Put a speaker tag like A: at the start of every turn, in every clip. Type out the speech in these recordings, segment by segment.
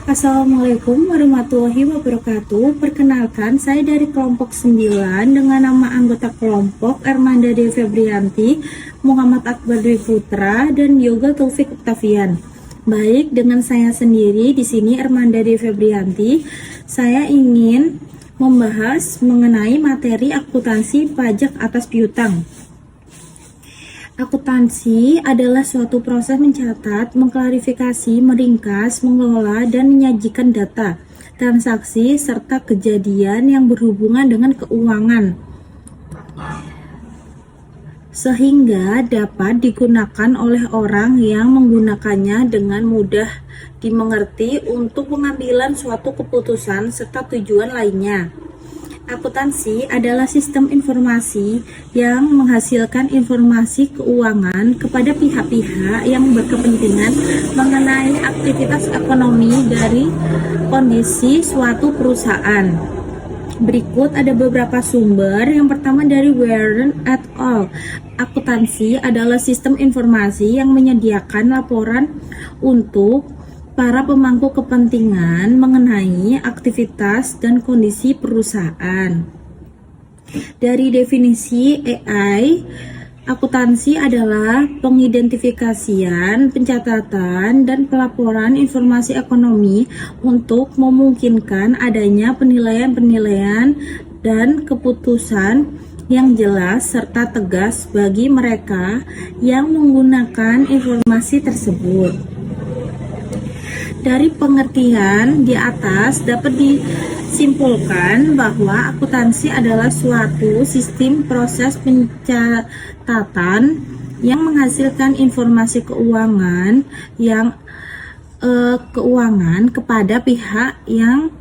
A: Assalamualaikum warahmatullahi wabarakatuh. Perkenalkan, saya dari kelompok 9 dengan nama anggota kelompok Armanda Dewi Febrianti, Muhammad Akbar Dwi Putra, dan Yoga Taufik Octavian. Baik, dengan saya sendiri di sini Armanda Dewi Febrianti, saya ingin membahas mengenai materi akuntansi pajak atas piutang. Akuntansi adalah suatu proses mencatat, mengklarifikasi, meringkas, mengelola, dan menyajikan data, transaksi, serta kejadian yang berhubungan dengan keuangan, sehingga dapat digunakan oleh orang yang menggunakannya dengan mudah dimengerti untuk pengambilan suatu keputusan serta tujuan lainnya. Akuntansi adalah sistem informasi yang menghasilkan informasi keuangan kepada pihak-pihak yang berkepentingan mengenai aktivitas ekonomi dari kondisi suatu perusahaan. Berikut ada beberapa sumber. Yang pertama dari Warren et al. Akuntansi adalah sistem informasi yang menyediakan laporan untuk para pemangku kepentingan mengenai aktivitas dan kondisi perusahaan. Dari definisi AI, akuntansi adalah pengidentifikasian, pencatatan, dan pelaporan informasi ekonomi untuk memungkinkan adanya penilaian-penilaian dan keputusan yang jelas serta tegas bagi mereka yang menggunakan informasi tersebut. Dari pengertian di atas dapat disimpulkan bahwa akuntansi adalah suatu sistem proses pencatatan yang menghasilkan informasi keuangan kepada pihak yang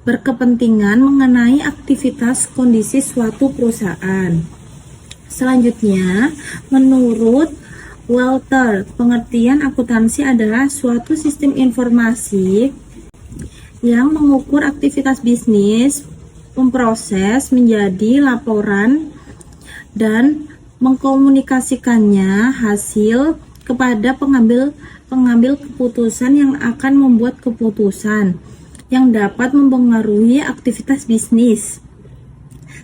A: berkepentingan mengenai aktivitas kondisi suatu perusahaan. Selanjutnya, menurut Walter, pengertian akuntansi adalah suatu sistem informasi yang mengukur aktivitas bisnis, memproses menjadi laporan, dan mengkomunikasikannya hasil kepada pengambil keputusan yang akan membuat keputusan yang dapat mempengaruhi aktivitas bisnis.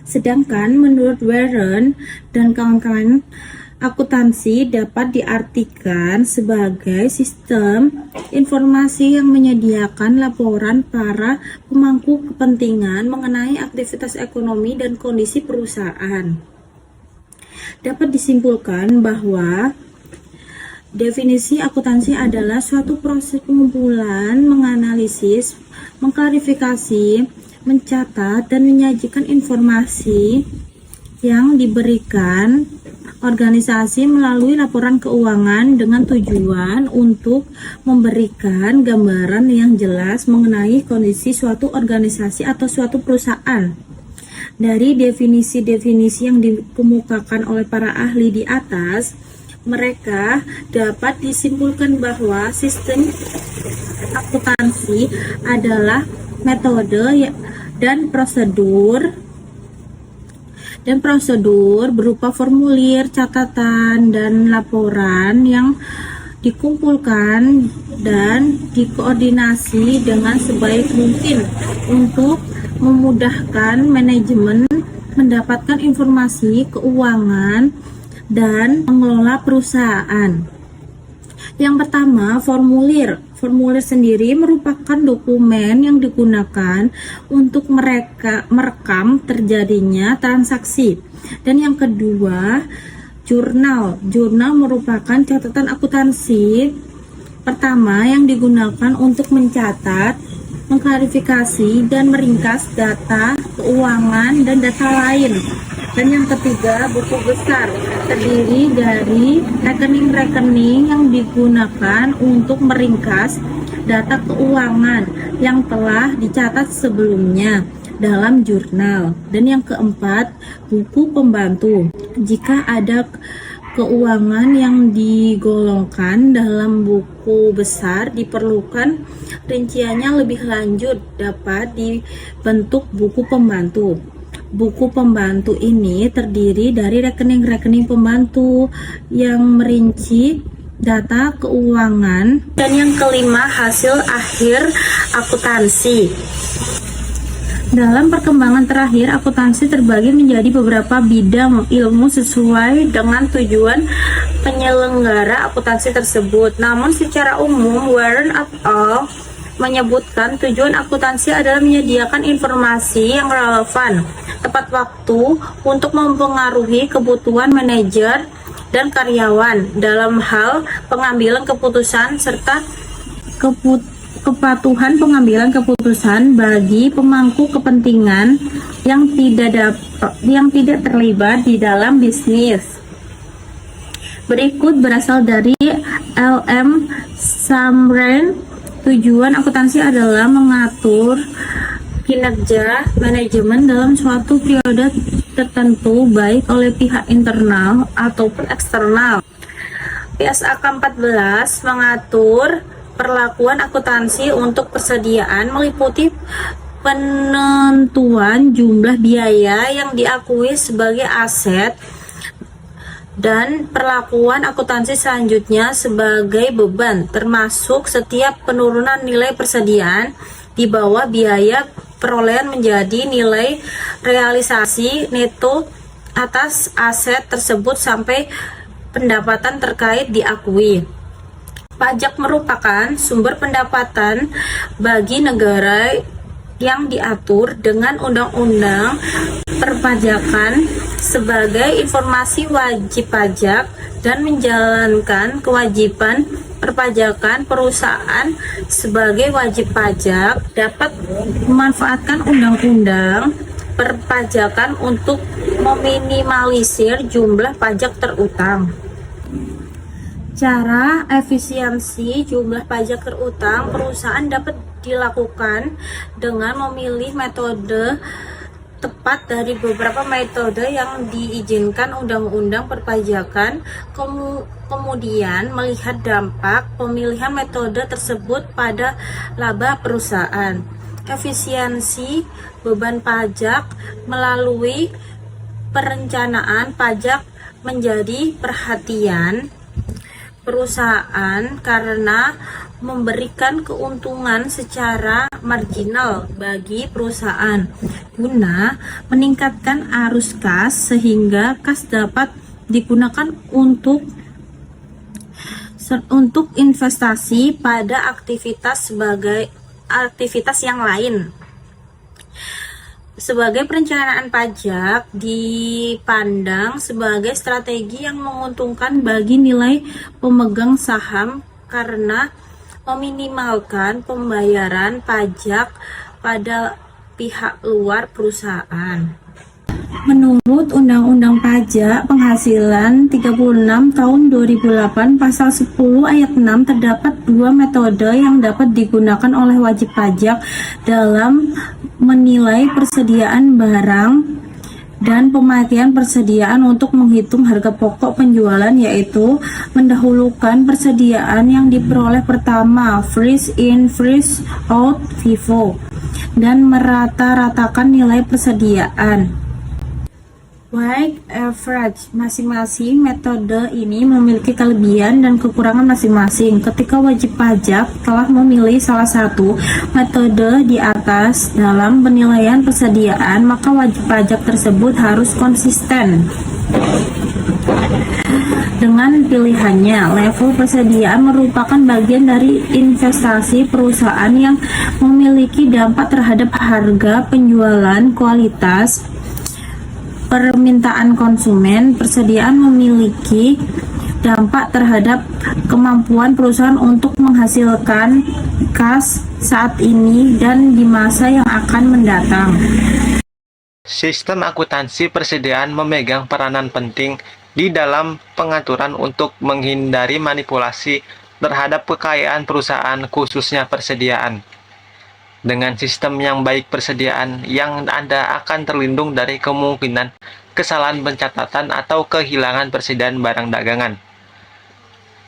A: Sedangkan menurut Warren dan kawan-kawan, akuntansi dapat diartikan sebagai sistem informasi yang menyediakan laporan para pemangku kepentingan mengenai aktivitas ekonomi dan kondisi perusahaan. Dapat disimpulkan bahwa definisi akuntansi adalah suatu proses pengumpulan, menganalisis, mengklarifikasi, mencatat, dan menyajikan informasi yang diberikan organisasi melalui laporan keuangan dengan tujuan untuk memberikan gambaran yang jelas mengenai kondisi suatu organisasi atau suatu perusahaan. Dari definisi-definisi yang dikemukakan oleh para ahli di atas, mereka dapat disimpulkan bahwa sistem akuntansi adalah metode dan prosedur berupa formulir, catatan, dan laporan yang dikumpulkan dan dikoordinasi dengan sebaik mungkin untuk memudahkan manajemen mendapatkan informasi keuangan dan mengelola perusahaan. Yang pertama, formulir. Formulir sendiri merupakan dokumen yang digunakan untuk merekam terjadinya transaksi. Dan yang kedua, jurnal. Jurnal merupakan catatan akuntansi pertama yang digunakan untuk mencatat, mengklarifikasi, dan meringkas data keuangan dan data lain. Dan yang ketiga, buku besar, terdiri dari rekening-rekening yang digunakan untuk meringkas data keuangan yang telah dicatat sebelumnya dalam jurnal. Dan yang keempat, buku pembantu. Jika ada keuangan yang digolongkan dalam buku besar, diperlukan rinciannya lebih lanjut dapat dibentuk buku pembantu. Buku pembantu ini terdiri dari rekening-rekening pembantu yang merinci data keuangan, dan yang kelima hasil akhir akuntansi. Dalam perkembangan terakhir, akuntansi terbagi menjadi beberapa bidang ilmu sesuai dengan tujuan penyelenggara akuntansi tersebut. Namun secara umum, Warren et al. Menyebutkan tujuan akuntansi adalah menyediakan informasi yang relevan, tepat waktu untuk mempengaruhi kebutuhan manajer dan karyawan dalam hal pengambilan keputusan serta kepatuhan pengambilan keputusan bagi pemangku kepentingan yang tidak terlibat di dalam bisnis. Berikut berasal dari L.M. Samren. Tujuan akuntansi adalah mengatur kinerja manajemen dalam suatu periode tertentu, baik oleh pihak internal ataupun eksternal. PSAK 14 mengatur perlakuan akuntansi untuk persediaan, meliputi penentuan jumlah biaya yang diakui sebagai aset dan perlakuan akuntansi selanjutnya sebagai beban, termasuk setiap penurunan nilai persediaan di bawah biaya perolehan menjadi nilai realisasi neto atas aset tersebut sampai pendapatan terkait diakui. Pajak merupakan sumber pendapatan bagi negara yang diatur dengan undang-undang perpajakan sebagai informasi wajib pajak dan menjalankan kewajiban perpajakan. Perusahaan sebagai wajib pajak dapat memanfaatkan undang-undang perpajakan untuk meminimalisir jumlah pajak terutang. Cara efisiensi jumlah pajak terutang perusahaan dapat dilakukan dengan memilih metode tepat dari beberapa metode yang diizinkan undang-undang perpajakan, kemudian melihat dampak pemilihan metode tersebut pada laba perusahaan. Efisiensi beban pajak melalui perencanaan pajak menjadi perhatian perusahaan karena memberikan keuntungan secara marginal bagi perusahaan guna meningkatkan arus kas, sehingga kas dapat digunakan untuk investasi pada aktivitas yang lain. Sebagai perencanaan pajak dipandang sebagai strategi yang menguntungkan bagi nilai pemegang saham karena meminimalkan pembayaran pajak pada pihak luar perusahaan. Menurut Undang-Undang Pajak Penghasilan 36 Tahun 2008 Pasal 10 Ayat 6 terdapat dua metode yang dapat digunakan oleh wajib pajak dalam menilai persediaan barang dan pemakaian persediaan untuk menghitung harga pokok penjualan, yaitu mendahulukan persediaan yang diperoleh pertama (freeze in freeze out FIFO) dan merata-ratakan nilai persediaan weighted average. Masing-masing metode ini memiliki kelebihan dan kekurangan masing-masing. Ketika wajib pajak telah memilih salah satu metode di atas dalam penilaian persediaan, maka wajib pajak tersebut harus konsisten dengan pilihannya. Level persediaan merupakan bagian dari investasi perusahaan yang memiliki dampak terhadap harga penjualan, kualitas, permintaan konsumen. Persediaan memiliki dampak terhadap kemampuan perusahaan untuk menghasilkan kas saat ini dan di masa yang akan mendatang.
B: Sistem akuntansi persediaan memegang peranan penting di dalam pengaturan untuk menghindari manipulasi terhadap kekayaan perusahaan, khususnya persediaan. Dengan sistem yang baik persediaan, yang Anda akan terlindung dari kemungkinan kesalahan pencatatan atau kehilangan persediaan barang dagangan.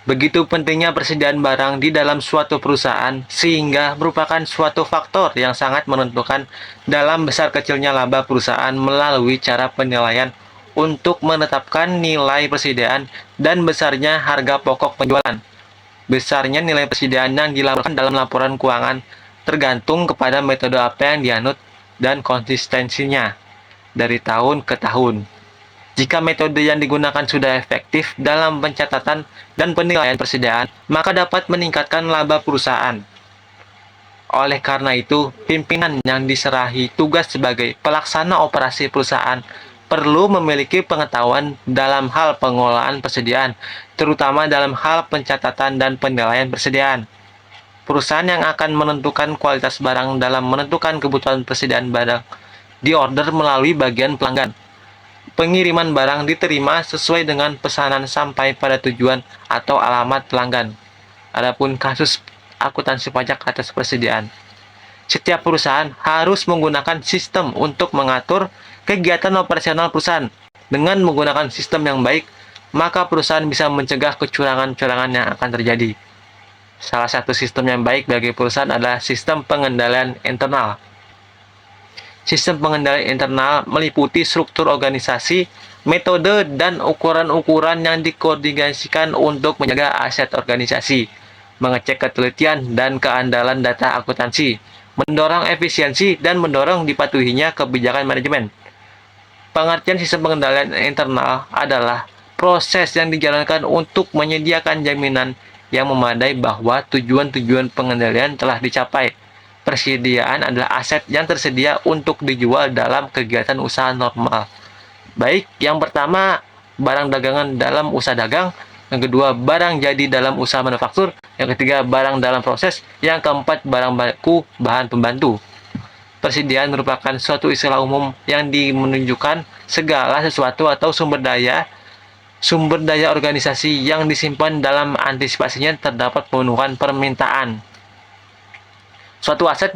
B: Begitu pentingnya persediaan barang di dalam suatu perusahaan, sehingga merupakan suatu faktor yang sangat menentukan dalam besar kecilnya laba perusahaan melalui cara penilaian untuk menetapkan nilai persediaan dan besarnya harga pokok penjualan. Besarnya nilai persediaan yang dilaporkan dalam laporan keuangan tergantung kepada metode apa yang dianut dan konsistensinya dari tahun ke tahun. Jika metode yang digunakan sudah efektif dalam pencatatan dan penilaian persediaan, maka dapat meningkatkan laba perusahaan. Oleh karena itu, pimpinan yang diserahi tugas sebagai pelaksana operasi perusahaan perlu memiliki pengetahuan dalam hal pengelolaan persediaan, terutama dalam hal pencatatan dan penilaian persediaan. Perusahaan yang akan menentukan kualitas barang dalam menentukan kebutuhan persediaan barang diorder melalui bagian pelanggan. Pengiriman barang diterima sesuai dengan pesanan sampai pada tujuan atau alamat pelanggan. Adapun kasus akuntansi pajak atas persediaan, setiap perusahaan harus menggunakan sistem untuk mengatur kegiatan operasional perusahaan. Dengan menggunakan sistem yang baik, maka perusahaan bisa mencegah kecurangan-kecurangan yang akan terjadi. Salah satu sistem yang baik bagi perusahaan adalah sistem pengendalian internal. Sistem pengendalian internal meliputi struktur organisasi, metode, dan ukuran-ukuran yang dikoordinasikan untuk menjaga aset organisasi, mengecek ketelitian dan keandalan data akuntansi, mendorong efisiensi, dan mendorong dipatuhinya kebijakan manajemen. Pengertian sistem pengendalian internal adalah proses yang dijalankan untuk menyediakan jaminan yang memadai bahwa tujuan-tujuan pengendalian telah dicapai. Persediaan adalah aset yang tersedia untuk dijual dalam kegiatan usaha normal. Baik, yang pertama, barang dagangan dalam usaha dagang. Yang kedua, barang jadi dalam usaha manufaktur. Yang ketiga, barang dalam proses. Yang keempat, barang baku bahan pembantu. Persediaan merupakan suatu istilah umum yang menunjukkan segala sesuatu atau sumber daya organisasi yang disimpan dalam antisipasinya terdapat pemenuhan permintaan. Suatu aset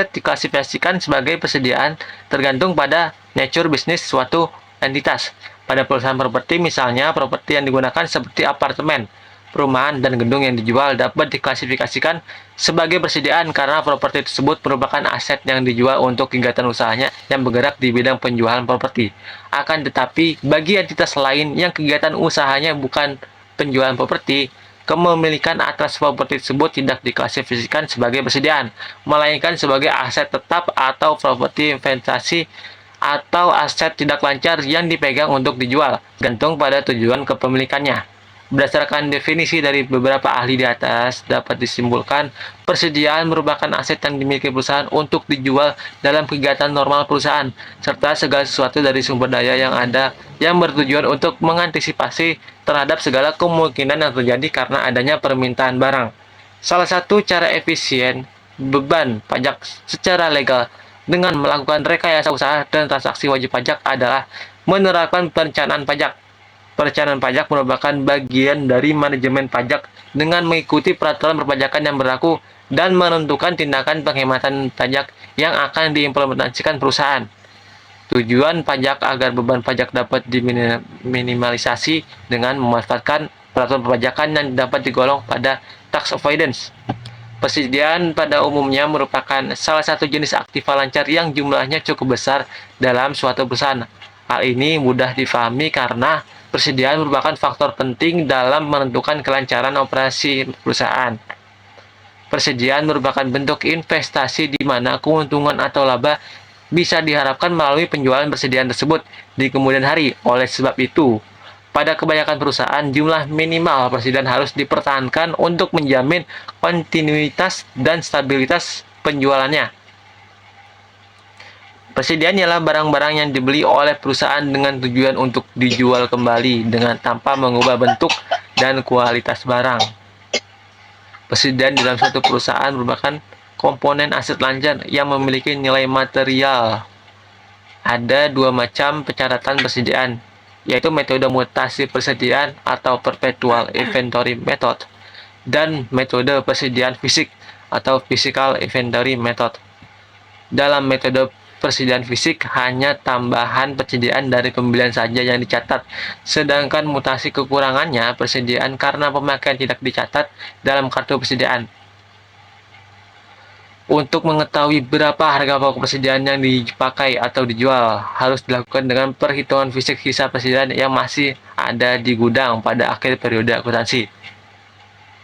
B: diklasifikasikan sebagai persediaan tergantung pada nature bisnis suatu entitas. Pada perusahaan properti, misalnya, properti yang digunakan seperti apartemen, perumahan, dan gedung yang dijual dapat diklasifikasikan sebagai persediaan karena properti tersebut merupakan aset yang dijual untuk kegiatan usahanya yang bergerak di bidang penjualan properti. Akan tetapi, bagi entitas lain yang kegiatan usahanya bukan penjualan properti, kepemilikan atas properti tersebut tidak diklasifikasikan sebagai persediaan, melainkan sebagai aset tetap atau properti investasi atau aset tidak lancar yang dipegang untuk dijual, gantung pada tujuan kepemilikannya. Berdasarkan definisi dari beberapa ahli di atas, dapat disimpulkan persediaan merupakan aset yang dimiliki perusahaan untuk dijual dalam kegiatan normal perusahaan, serta segala sesuatu dari sumber daya yang ada yang bertujuan untuk mengantisipasi terhadap segala kemungkinan yang terjadi karena adanya permintaan barang. Salah satu cara efisien beban pajak secara legal dengan melakukan rekayasa usaha dan transaksi wajib pajak adalah menerapkan perencanaan pajak. Perencanaan pajak merupakan bagian dari manajemen pajak dengan mengikuti peraturan perpajakan yang berlaku dan menentukan tindakan penghematan pajak yang akan diimplementasikan perusahaan. Tujuan pajak agar beban pajak dapat diminimalisasi dengan memanfaatkan peraturan perpajakan yang dapat digolong pada tax avoidance. Persediaan pada umumnya merupakan salah satu jenis aktiva lancar yang jumlahnya cukup besar dalam suatu perusahaan. Hal ini mudah difahami karena persediaan merupakan faktor penting dalam menentukan kelancaran operasi perusahaan. Persediaan merupakan bentuk investasi di mana keuntungan atau laba bisa diharapkan melalui penjualan persediaan tersebut di kemudian hari. Oleh sebab itu, pada kebanyakan perusahaan, jumlah minimal persediaan harus dipertahankan untuk menjamin kontinuitas dan stabilitas penjualannya. Persediaan ialah barang-barang yang dibeli oleh perusahaan dengan tujuan untuk dijual kembali dengan tanpa mengubah bentuk dan kualitas barang. Persediaan dalam suatu perusahaan merupakan komponen aset lancar yang memiliki nilai material. Ada dua macam pencatatan persediaan, yaitu metode mutasi persediaan atau perpetual inventory method dan metode persediaan fisik atau physical inventory method. Dalam metode persediaan fisik hanya tambahan persediaan dari pembelian saja yang dicatat, sedangkan mutasi kekurangannya persediaan karena pemakaian tidak dicatat dalam kartu persediaan. Untuk mengetahui berapa harga pokok persediaan yang dipakai atau dijual, harus dilakukan dengan perhitungan fisik sisa persediaan yang masih ada di gudang pada akhir periode akuntansi.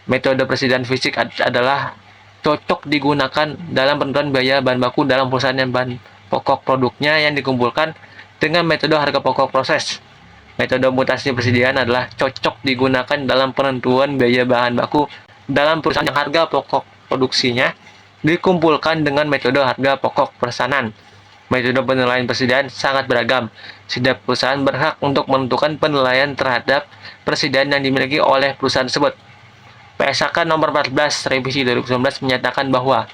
B: Metode persediaan fisik adalah cocok digunakan dalam penentuan biaya bahan baku dalam perusahaan yang bahan pokok produknya yang dikumpulkan dengan metode harga pokok proses. Metode mutasi persediaan adalah cocok digunakan dalam penentuan biaya bahan baku dalam perusahaan yang harga pokok produksinya dikumpulkan dengan metode harga pokok pesanan. Metode penilaian persediaan sangat beragam. Setiap perusahaan berhak untuk menentukan penilaian terhadap persediaan yang dimiliki oleh perusahaan tersebut. PSAK nomor 14 revisi 2019 menyatakan bahwa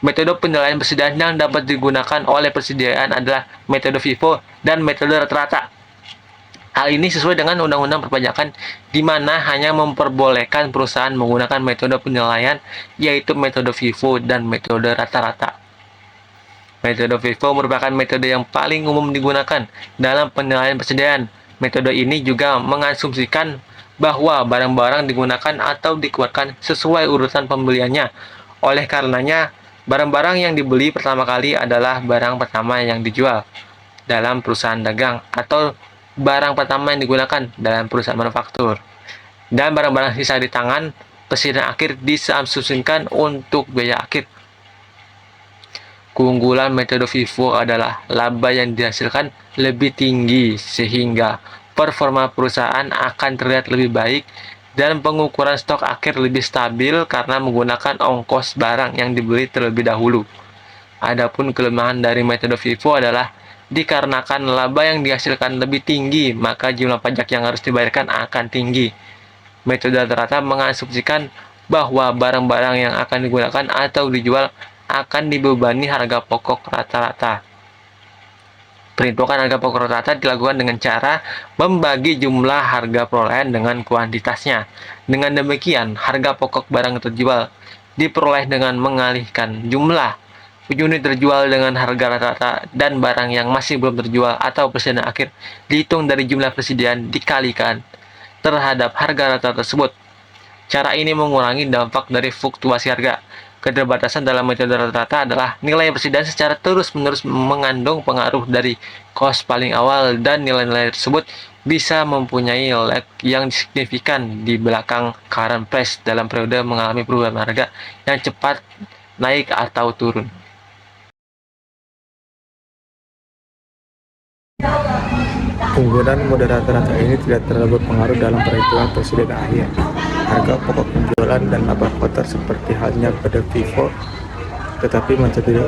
B: metode penilaian persediaan yang dapat digunakan oleh persediaan adalah metode FIFO dan metode rata-rata. Hal ini sesuai dengan Undang-Undang Perpajakan di mana hanya memperbolehkan perusahaan menggunakan metode penilaian yaitu metode FIFO dan metode rata-rata. Metode FIFO merupakan metode yang paling umum digunakan dalam penilaian persediaan. Metode ini juga mengasumsikan bahwa barang-barang digunakan atau dikeluarkan sesuai urutan pembeliannya. Oleh karenanya, barang-barang yang dibeli pertama kali adalah barang pertama yang dijual dalam perusahaan dagang atau barang pertama yang digunakan dalam perusahaan manufaktur. Dan barang-barang sisa di tangan persediaan akhir diasumsikan untuk biaya akhir. Keunggulan metode FIFO adalah laba yang dihasilkan lebih tinggi sehingga performa perusahaan akan terlihat lebih baik dan pengukuran stok akhir lebih stabil karena menggunakan ongkos barang yang dibeli terlebih dahulu. Adapun kelemahan dari metode FIFO adalah dikarenakan laba yang dihasilkan lebih tinggi, maka jumlah pajak yang harus dibayarkan akan tinggi. Metode rata-rata mengasumsikan bahwa barang-barang yang akan digunakan atau dijual akan dibebani harga pokok rata-rata. Perhitungan harga pokok rata-rata dilakukan dengan cara membagi jumlah harga perolehan dengan kuantitasnya. Dengan demikian, harga pokok barang terjual diperoleh dengan mengalihkan jumlah unit terjual dengan harga rata-rata dan barang yang masih belum terjual atau persediaan akhir dihitung dari jumlah persediaan dikalikan terhadap harga rata tersebut. Cara ini mengurangi dampak dari fluktuasi harga. Keterbatasan dalam metode rata-rata adalah nilai persediaan secara terus-menerus mengandung pengaruh dari kos paling awal dan nilai-nilai tersebut bisa mempunyai lag yang signifikan di belakang current price dalam periode mengalami perubahan harga yang cepat naik atau turun.
C: Penggunaan mode rata-rata ini tidak terlalu berpengaruh dalam perhitungan persediaan akhir. Harga pokok penjualan dan laba kotor seperti halnya pada FIFO, tetapi metode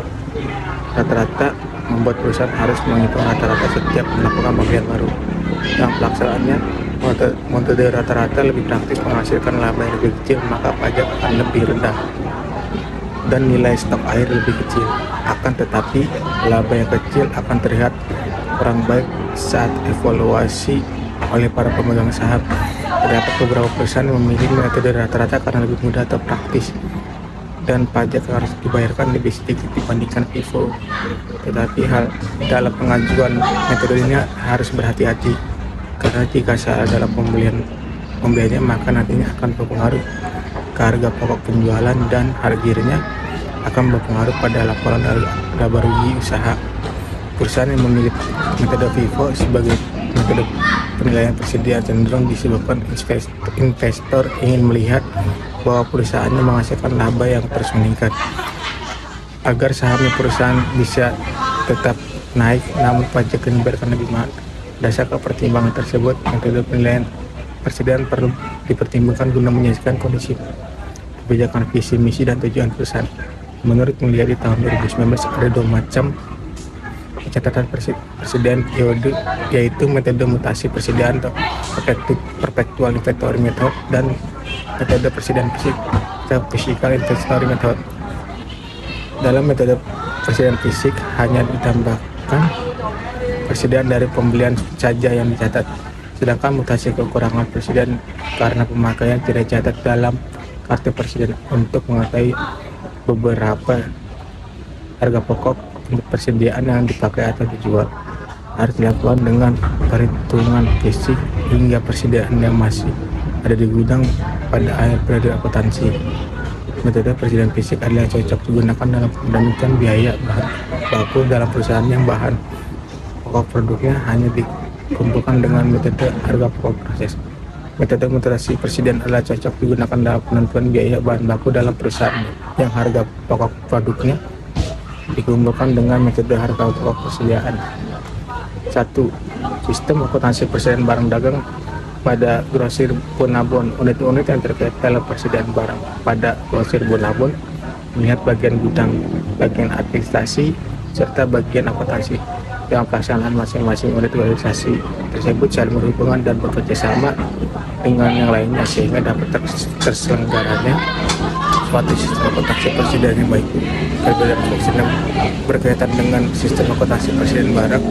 C: rata-rata membuat perusahaan harus menghitung rata-rata setiap melakukan pembelian baru. Yang pelaksanaannya, metode rata-rata lebih praktis menghasilkan laba yang lebih kecil, maka pajak akan lebih rendah dan nilai stok air lebih kecil. Akan tetapi, laba yang kecil akan terlihat kurang baik saat evaluasi oleh para pemegang saham. Terdapat beberapa perusahaan memilih metode rata-rata karena lebih mudah atau praktis dan pajak yang harus dibayarkan lebih sedikit dibandingkan FIFO. Tetapi hal dalam pengajuan metode ini harus berhati-hati karena jika salah dalam pembeliannya maka nantinya akan berpengaruh ke harga pokok penjualan dan akhirnya akan berpengaruh pada laporan laba rugi usaha. Perusahaan yang memilih metode FIFO sebagai metode penilaian persediaan cenderung disebabkan investor ingin melihat bahwa perusahaannya menghasilkan laba yang terus meningkat. Agar sahamnya perusahaan bisa tetap naik namun pajak yang dibayarkan lebih mahal. Dasarkan pertimbangan tersebut, metode penilaian persediaan perlu dipertimbangkan guna menyesuaikan kondisi kebijakan, visi, misi, dan tujuan perusahaan. Menurut melihat di tahun 2019 ada dua macam catatan persediaan periode, yaitu metode mutasi persediaan atau perpetual inventory method dan metode persediaan physical inventory method. Dalam metode persediaan fisik hanya ditambahkan persediaan dari pembelian saja yang dicatat, sedangkan mutasi kekurangan persediaan karena pemakaian tidak dicatat dalam kartu persediaan. Untuk mengetahui beberapa harga pokok untuk persediaan yang dipakai atau dijual harus dilakukan dengan perhitungan fisik hingga persediaan yang masih ada di gudang pada akhir periode akuntansi. Metode persediaan fisik adalah cocok digunakan dalam pembentukan biaya bahan baku dalam perusahaan yang bahan pokok produknya hanya dikumpulkan dengan metode harga pokok proses. Metode mutasi presiden adalah cocok digunakan dalam penentuan biaya bahan baku dalam perusahaan yang harga pokok produknya dikumpulkan dengan metode harga pokok persediaan. 1. Sistem akuntansi persediaan barang dagang pada grosir Bonabon. Unit-unit yang terkait dalam persediaan barang pada grosir Bonabon melihat bagian gudang, bagian administrasi, serta bagian akuntansi. Dalam pelaksanaan masing-masing unit organisasi tersebut saling berhubungan dan bekerja sama dengan yang lainnya sehingga dapat terselenggaranya suatu sistem akuntansi presiden yang baik. Perbedaan sistem berkaitan dengan sistem akuntansi presiden barang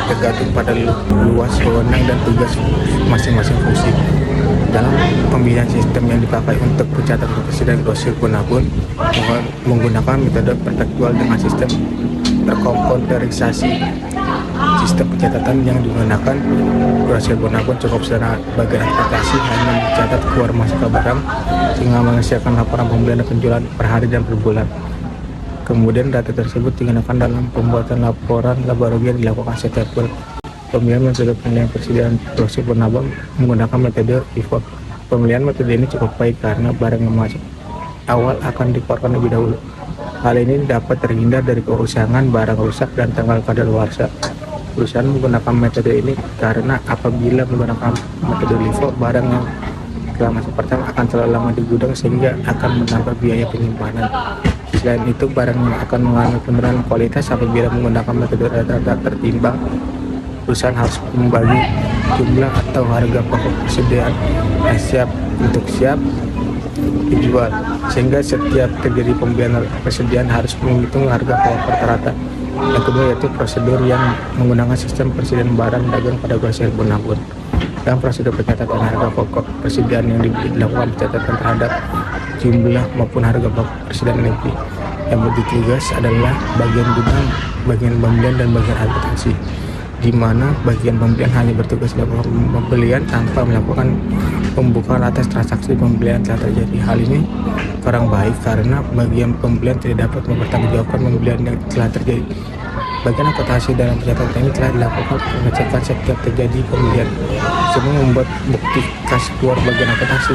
C: tergantung pada luas wewenang dan tugas masing-masing fungsi. Dalam pemilihan sistem yang dipakai untuk pencatatan presiden grosir Bonabon menggunakan metode pertekstual dengan sistem terkomputerisasi. Sistem pencatatan yang digunakan grosir Bonabon cukup sederhana. Bagian administrasi hanya mencatat keluar masuk barang sehingga menghasilkan laporan pembelian dan penjualan per hari dan per bulan. Kemudian data tersebut digunakan dalam pembuatan laporan laba rugi yang dilakukan setiap bulan. Pemilihan metode penilaian persediaan grosir Bonabon menggunakan metode FIFO. Pemilihan metode ini cukup baik karena barang yang masuk awal akan dikeluarkan lebih dahulu. Hal ini dapat terhindar dari keusangan barang rusak dan tanggal kadaluarsa. Perusahaan menggunakan metode ini karena apabila menggunakan metode LIFO, barang yang telah masuk pertama akan terlalu lama di gudang sehingga akan menambah biaya penyimpanan. Selain itu, barang yang akan mengalami penurunan kualitas apabila menggunakan metode rata-rata tertimbang. Perusahaan harus membagi jumlah atau harga pokok persediaan yang siap untuk siap dijual, sehingga setiap terjadi pembelian persediaan harus menghitung harga pokok rata-rata. Yang kedua yaitu prosedur yang menggunakan sistem persediaan barang dagang pada grosir Bonabon. Dalam prosedur pencatatan harga pokok persediaan yang dilakukan pencatatan terhadap jumlah maupun harga pokok persediaan negeri. Yang bertugas adalah bagian gudang, bagian pembelian dan bagian akuntansi, di mana bagian pembelian hanya bertugas melakukan pembelian tanpa melakukan pembukaan atas transaksi pembelian telah terjadi. Hal ini kurang baik karena bagian pembelian tidak dapat mempertanggungjawabkan pembelian yang telah terjadi. Bagian akuntansi dalam pencatatan ini telah dilakukan pengecekan setiap terjadi pembelian, sebelum membuat bukti kas keluar. Bagian akuntansi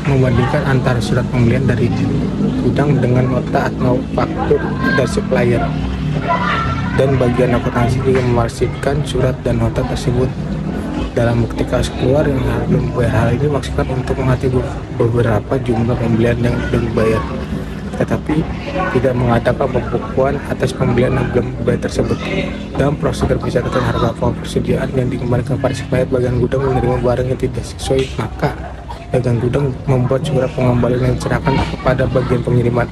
C: membandingkan antara surat pembelian dari gudang dengan nota atau faktur dari supplier, dan bagian akuntansi juga memastikan surat dan nota tersebut dalam bukti kas keluar yang belum dibayar. Hal ini maksudkan untuk menghati beberapa jumlah pembelian yang belum dibayar, tetapi tidak mengadakan pembukuan atas pembelian yang belum dibayar tersebut. Dalam prosedur pencatatan harga pokok persediaan yang dikembalikan pada supplier, bagian gudang menerima barang yang tidak sesuai, maka bagian gudang membuat surat pengembalian yang diserahkan kepada bagian pengiriman,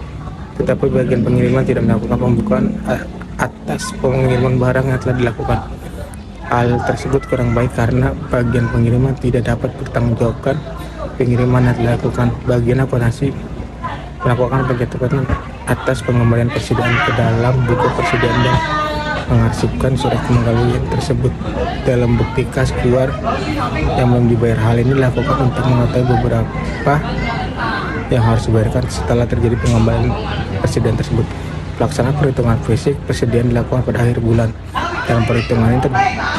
C: tetapi bagian pengiriman tidak melakukan pembukuan atas pengiriman barang yang telah dilakukan. Hal tersebut kurang baik karena bagian pengiriman tidak dapat bertanggungjawabkan pengiriman yang dilakukan. Bagian akuntansi melakukan pencatatan atas pengembalian persediaan ke dalam buku persediaan dan mengarsipkan surat pengembalian tersebut dalam bukti kas keluar yang belum dibayar. Hal ini dilakukan untuk mengetahui beberapa yang harus dibayarkan setelah terjadi pengembalian persediaan tersebut. Pelaksanaan perhitungan fisik persediaan dilakukan pada akhir bulan. Dalam perhitungan ini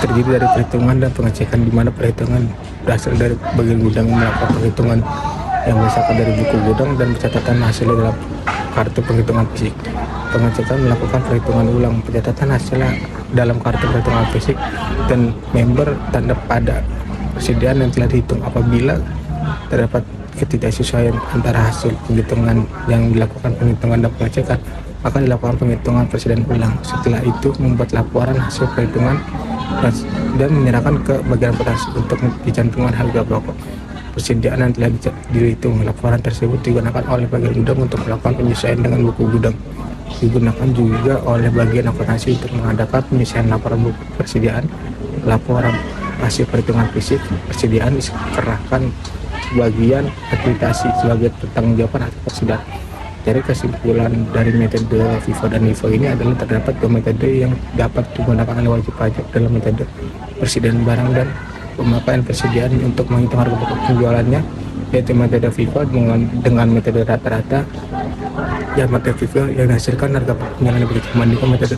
C: terdiri dari perhitungan dan pengecekan, di mana perhitungan berasal dari bagian gudang melakukan perhitungan yang berdasarkan dari buku gudang dan pencatatan hasilnya dalam kartu perhitungan fisik. Pengecekan melakukan perhitungan ulang, pencatatan hasilnya dalam kartu perhitungan fisik, dan member tanda pada persediaan yang telah dihitung. Apabila terdapat ketidaksesuaian antara hasil penghitungan yang dilakukan penghitungan dan pengecekan, maka dilakukan penghitungan persediaan ulang. Setelah itu membuat laporan hasil perhitungan dan menyerahkan ke bagian akuntansi untuk dicantumkan harga pokok persediaan yang telah dihitung. Laporan tersebut digunakan oleh bagian gudang untuk melakukan penyesuaian dengan buku gudang. Digunakan juga oleh bagian akuntansi untuk mengadakan penyelesaian laporan buku persediaan. Laporan hasil perhitungan fisik persediaan diserahkan bagian akreditasi sebagai pertanggungjawaban atas persediaan. Dari kesimpulan dari metode FIFO dan LIFO ini adalah terdapat dua metode yang dapat digunakan oleh wajib pajak dalam metode persediaan barang dan pemakaian persediaan untuk menghitung harga pokok penjualannya, yaitu metode FIFO dengan metode rata-rata. Ya, metode FIFO yang menghasilkan harga pokok penjualan lebih dibandingkan metode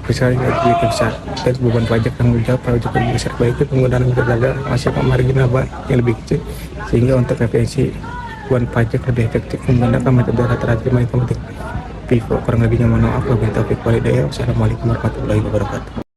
C: besar lebih besar, dan beban pajak tanggung jawab pajak lebih besar, baik itu penggunaan metode dagang masyarakat marginal yang lebih kecil, sehingga untuk efisiensi beban pajak lebih efektif menggunakan metode rata-rata matematik pivot. Kurang lebihnya mohon maaf. Wabillahi taufiq wal hidayah. Wassalamualaikum warahmatullahi wabarakatuh.